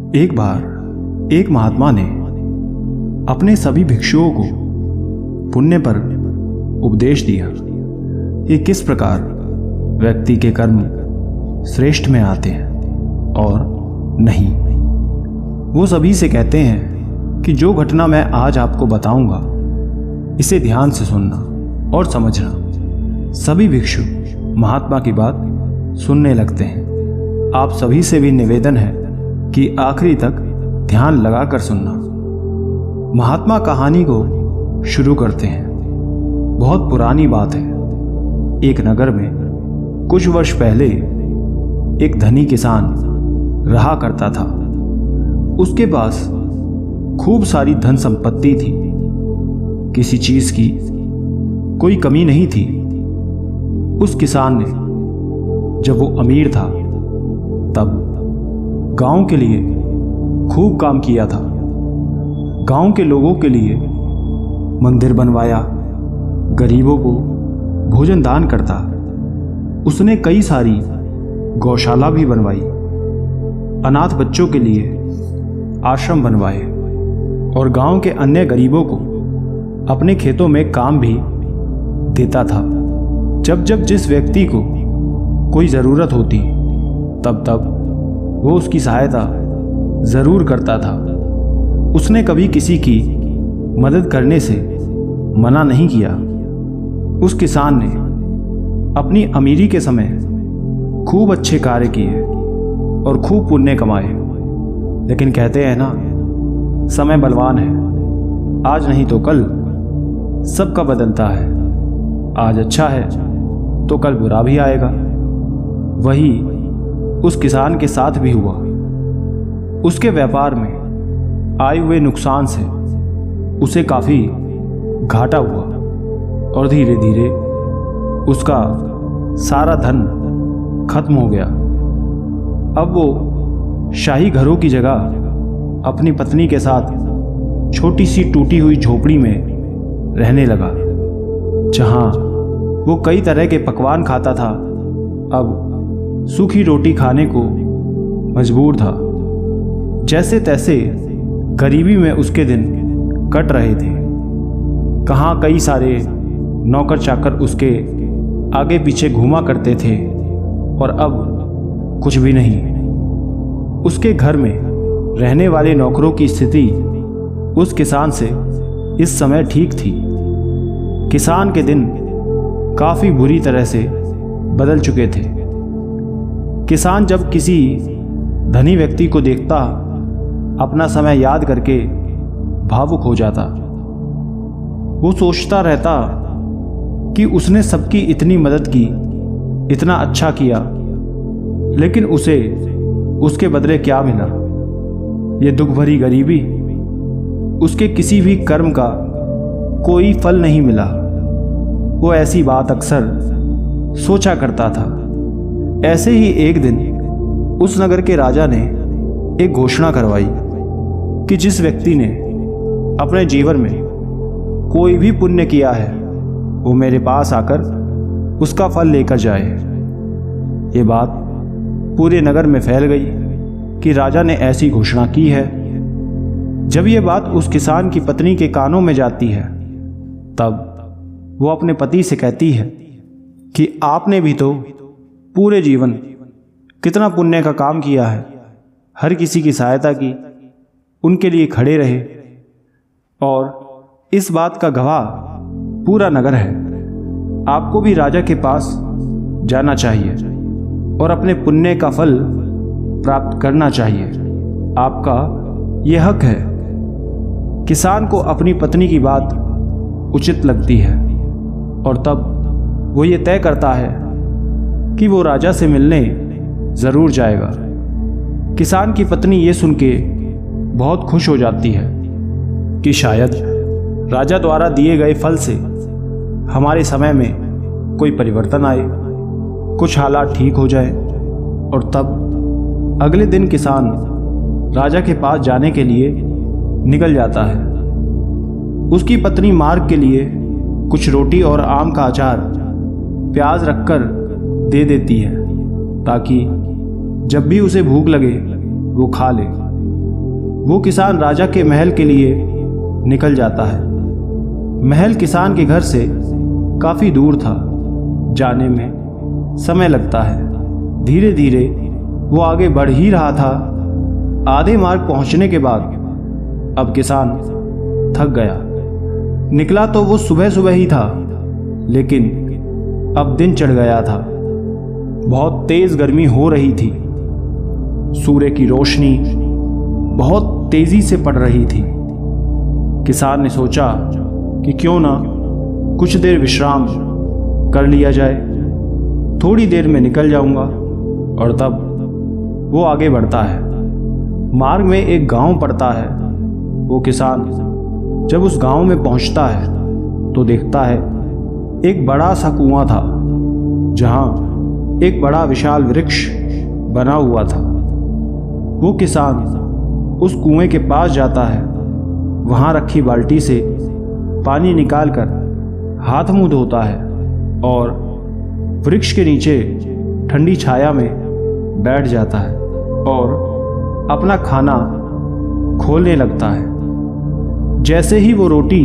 एक बार एक महात्मा ने अपने सभी भिक्षुओं को पुण्य पर उपदेश दिया कि किस प्रकार व्यक्ति के कर्म श्रेष्ठ में आते हैं और नहीं। वो सभी से कहते हैं कि जो घटना मैं आज आपको बताऊंगा इसे ध्यान से सुनना और समझना। सभी भिक्षु महात्मा की बात सुनने लगते हैं। आप सभी से भी निवेदन है कि आखिरी तक ध्यान लगाकर सुनना। महात्मा कहानी को शुरू करते हैं। बहुत पुरानी बात है। एक नगर में कुछ वर्ष पहले एक धनी किसान रहा करता था। उसके पास खूब सारी धन संपत्ति थी। किसी चीज की कोई कमी नहीं थी। उस किसान ने जब वो अमीर था तब गांव के लिए खूब काम किया था। गांव के लोगों के लिए मंदिर बनवाया, गरीबों को भोजन दान करता। उसने कई सारी गौशाला भी बनवाई, अनाथ बच्चों के लिए आश्रम बनवाए और गांव के अन्य गरीबों को अपने खेतों में काम भी देता था। जब जब जिस व्यक्ति को कोई ज़रूरत होती तब तब वो उसकी सहायता ज़रूर करता था। उसने कभी किसी की मदद करने से मना नहीं किया। उस किसान ने अपनी अमीरी के समय खूब अच्छे कार्य किए और खूब पुण्य कमाए। लेकिन कहते हैं ना, समय बलवान है। आज नहीं तो कल सबका बदलता है। आज अच्छा है तो कल बुरा भी आएगा। वही उस किसान के साथ भी हुआ। उसके व्यापार में आए हुए नुकसान से उसे काफ़ी घाटा हुआ और धीरे धीरे उसका सारा धन खत्म हो गया। अब वो शाही घरों की जगह अपनी पत्नी के साथ छोटी सी टूटी हुई झोपड़ी में रहने लगा, जहाँ वो कई तरह के पकवान खाता था। अब सूखी रोटी खाने को मजबूर था। जैसे तैसे गरीबी में उसके दिन कट रहे थे। कहाँ कई सारे नौकर चाकर उसके आगे पीछे घूमा करते थे और अब कुछ भी नहीं। उसके घर में रहने वाले नौकरों की स्थिति उस किसान से इस समय ठीक थी। किसान के दिन काफ़ी बुरी तरह से बदल चुके थे। किसान जब किसी धनी व्यक्ति को देखता, अपना समय याद करके भावुक हो जाता। वो सोचता रहता कि उसने सबकी इतनी मदद की, इतना अच्छा किया, लेकिन उसे उसके बदले क्या मिला? ये दुख भरी गरीबी, उसके किसी भी कर्म का कोई फल नहीं मिला। वो ऐसी बात अक्सर सोचा करता था। ऐसे ही एक दिन उस नगर के राजा ने एक घोषणा करवाई कि जिस व्यक्ति ने अपने जीवन में कोई भी पुण्य किया है वो मेरे पास आकर उसका फल लेकर जाए। ये बात पूरे नगर में फैल गई कि राजा ने ऐसी घोषणा की है। जब ये बात उस किसान की पत्नी के कानों में जाती है तब वो अपने पति से कहती है कि आपने भी तो पूरे जीवन कितना पुण्य का काम किया है, हर किसी की सहायता की, उनके लिए खड़े रहे और इस बात का गवाह पूरा नगर है। आपको भी राजा के पास जाना चाहिए और अपने पुण्य का फल प्राप्त करना चाहिए। आपका यह हक है। किसान को अपनी पत्नी की बात उचित लगती है और तब वो ये तय करता है कि वो राजा से मिलने ज़रूर जाएगा। किसान की पत्नी ये सुन के बहुत खुश हो जाती है कि शायद राजा द्वारा दिए गए फल से हमारे समय में कोई परिवर्तन आए, कुछ हालात ठीक हो जाए। और तब अगले दिन किसान राजा के पास जाने के लिए निकल जाता है। उसकी पत्नी मार्ग के लिए कुछ रोटी और आम का अचार प्याज रखकर दे देती है ताकि जब भी उसे भूख लगे वो खा ले। वो किसान राजा के महल के लिए निकल जाता है। महल किसान के घर से काफी दूर था, जाने में समय लगता है। धीरे धीरे वो आगे बढ़ ही रहा था। आधे मार्ग पहुंचने के बाद अब किसान थक गया। निकला तो वो सुबह सुबह ही था, लेकिन अब दिन चढ़ गया था। बहुत तेज गर्मी हो रही थी। सूर्य की रोशनी बहुत तेजी से पड़ रही थी। किसान ने सोचा कि क्यों ना कुछ देर विश्राम कर लिया जाए, थोड़ी देर में निकल जाऊंगा। और तब वो आगे बढ़ता है। मार्ग में एक गांव पड़ता है। वो किसान जब उस गांव में पहुंचता है तो देखता है एक बड़ा सा कुआं था, जहां एक बड़ा विशाल वृक्ष बना हुआ था। वो किसान उस कुएं के पास जाता है। वहां रखी बाल्टी से पानी निकालकर हाथ मुंह धोता है और वृक्ष के नीचे ठंडी छाया में बैठ जाता है और अपना खाना खोलने लगता है। जैसे ही वो रोटी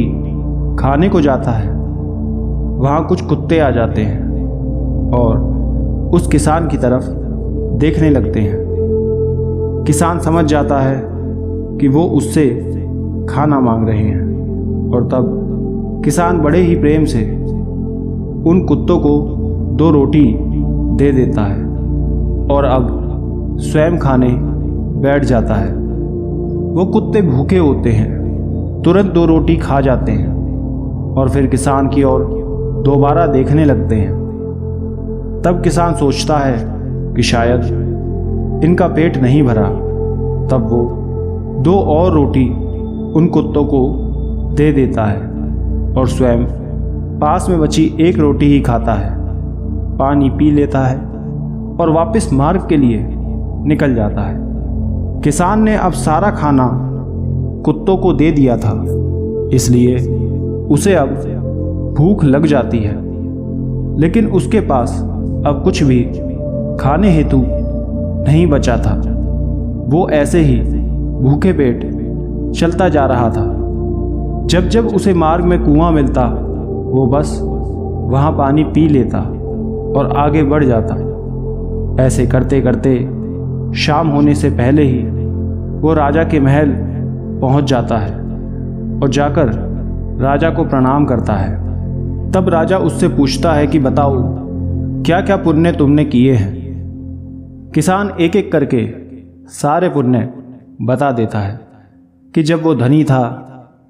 खाने को जाता है, वहां कुछ कुत्ते आ जाते हैं और उस किसान की तरफ देखने लगते हैं। किसान समझ जाता है कि वो उससे खाना मांग रहे हैं और तब किसान बड़े ही प्रेम से उन कुत्तों को 2 रोटी दे देता है और अब स्वयं खाने बैठ जाता है। वो कुत्ते भूखे होते हैं, तुरंत 2 रोटी खा जाते हैं और फिर किसान की ओर दोबारा देखने लगते हैं। तब किसान सोचता है कि शायद इनका पेट नहीं भरा। तब वो 2 और रोटी उन कुत्तों को दे देता है और स्वयं पास में बची 1 रोटी ही खाता है, पानी पी लेता है और वापस मार्ग के लिए निकल जाता है। किसान ने अब सारा खाना कुत्तों को दे दिया था, इसलिए उसे अब भूख लग जाती है, लेकिन उसके पास अब कुछ भी खाने हेतु नहीं बचा था। वो ऐसे ही भूखे पेट चलता जा रहा था। जब जब उसे मार्ग में कुआं मिलता, वो बस वहां पानी पी लेता और आगे बढ़ जाता। ऐसे करते करते शाम होने से पहले ही वो राजा के महल पहुंच जाता है और जाकर राजा को प्रणाम करता है। तब राजा उससे पूछता है कि बताओ, क्या क्या पुण्य तुमने किए हैं। किसान एक एक करके सारे पुण्य बता देता है कि जब वो धनी था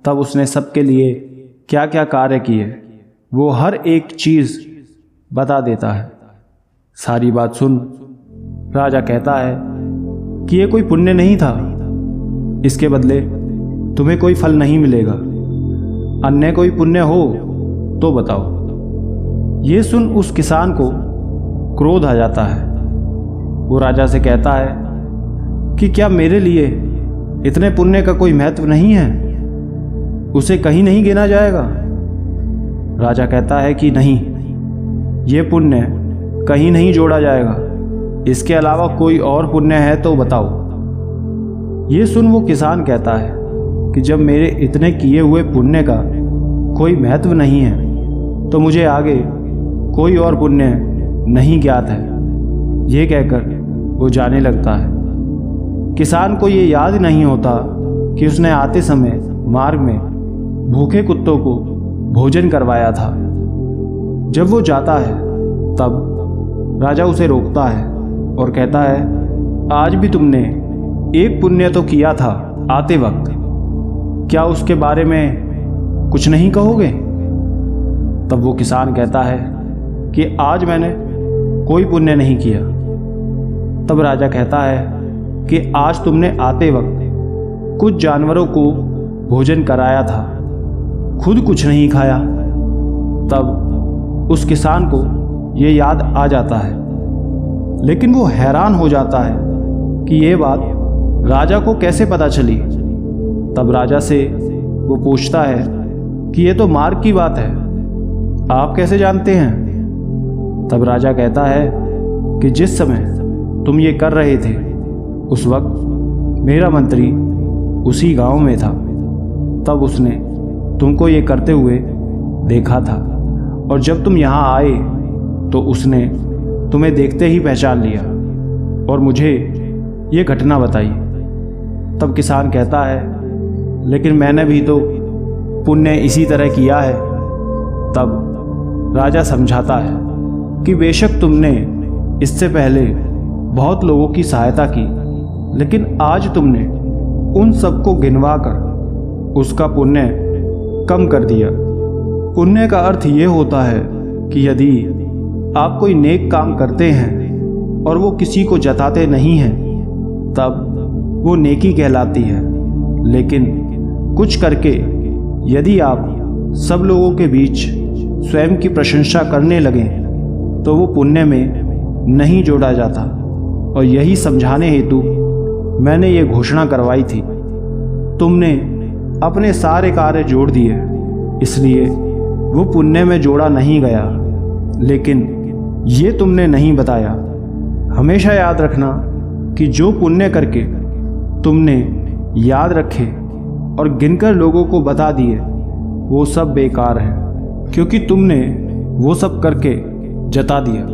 तब उसने सबके लिए क्या क्या कार्य किए। वो हर एक चीज़ बता देता है। सारी बात सुन राजा कहता है कि ये कोई पुण्य नहीं था, इसके बदले तुम्हें कोई फल नहीं मिलेगा। अन्य कोई पुण्य हो तो बताओ। ये सुन उस किसान को क्रोध आ जाता है। वो राजा से कहता है कि क्या मेरे लिए इतने पुण्य का कोई महत्व नहीं है, उसे कहीं नहीं गिना जाएगा। राजा कहता है कि नहीं, ये पुण्य कहीं नहीं जोड़ा जाएगा, इसके अलावा कोई और पुण्य है तो बताओ। ये सुन वो किसान कहता है कि जब मेरे इतने किए हुए पुण्य का कोई महत्व नहीं है तो मुझे आगे कोई और पुण्य नहीं ज्ञात है। ये कहकर वो जाने लगता है। किसान को ये याद नहीं होता कि उसने आते समय मार्ग में भूखे कुत्तों को भोजन करवाया था। जब वो जाता है तब राजा उसे रोकता है और कहता है, आज भी तुमने एक पुण्य तो किया था आते वक्त, क्या उसके बारे में कुछ नहीं कहोगे। तब वो किसान कहता है कि आज मैंने कोई पुण्य नहीं किया। तब राजा कहता है कि आज तुमने आते वक्त कुछ जानवरों को भोजन कराया था, खुद कुछ नहीं खाया। तब उस किसान को ये याद आ जाता है, लेकिन वो हैरान हो जाता है कि ये बात राजा को कैसे पता चली। तब राजा से वो पूछता है कि ये तो मार्ग की बात है, आप कैसे जानते हैं। तब राजा कहता है कि जिस समय तुम ये कर रहे थे उस वक्त मेरा मंत्री उसी गांव में था, तब उसने तुमको ये करते हुए देखा था, और जब तुम यहाँ आए तो उसने तुम्हें देखते ही पहचान लिया और मुझे ये घटना बताई। तब किसान कहता है, लेकिन मैंने भी तो पुण्य इसी तरह किया है। तब राजा समझाता है कि बेशक तुमने इससे पहले बहुत लोगों की सहायता की, लेकिन आज तुमने उन सबको गिनवा कर उसका पुण्य कम कर दिया। पुण्य का अर्थ ये होता है कि यदि आप कोई नेक काम करते हैं और वो किसी को जताते नहीं हैं, तब वो नेकी कहलाती है। लेकिन कुछ करके यदि आप सब लोगों के बीच स्वयं की प्रशंसा करने लगें तो वो पुण्य में नहीं जोड़ा जाता। और यही समझाने हेतु मैंने ये घोषणा करवाई थी। तुमने अपने सारे कार्य जोड़ दिए, इसलिए वो पुण्य में जोड़ा नहीं गया। लेकिन ये तुमने नहीं बताया। हमेशा याद रखना कि जो पुण्य करके तुमने याद रखे और गिनकर लोगों को बता दिए, वो सब बेकार है, क्योंकि तुमने वो सब करके जता दिया।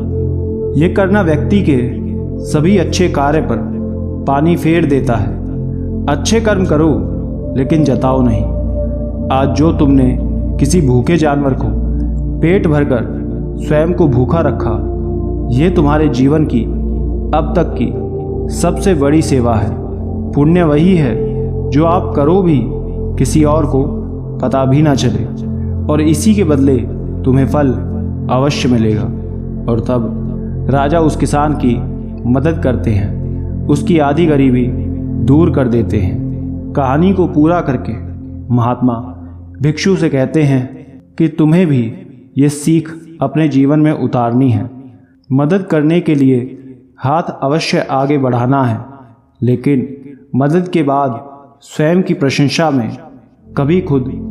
ये करना व्यक्ति के सभी अच्छे कार्य पर पानी फेर देता है। अच्छे कर्म करो लेकिन जताओ नहीं। आज जो तुमने किसी भूखे जानवर को पेट भरकर स्वयं को भूखा रखा, ये तुम्हारे जीवन की अब तक की सबसे बड़ी सेवा है। पुण्य वही है जो आप करो भी किसी और को पता भी ना चले, और इसी के बदले तुम्हें फल अवश्य मिलेगा। और तब राजा उस किसान की मदद करते हैं, उसकी आधी गरीबी दूर कर देते हैं। कहानी को पूरा करके महात्मा भिक्षु से कहते हैं कि तुम्हें भी ये सीख अपने जीवन में उतारनी है। मदद करने के लिए हाथ अवश्य आगे बढ़ाना है, लेकिन मदद के बाद स्वयं की प्रशंसा में कभी खुद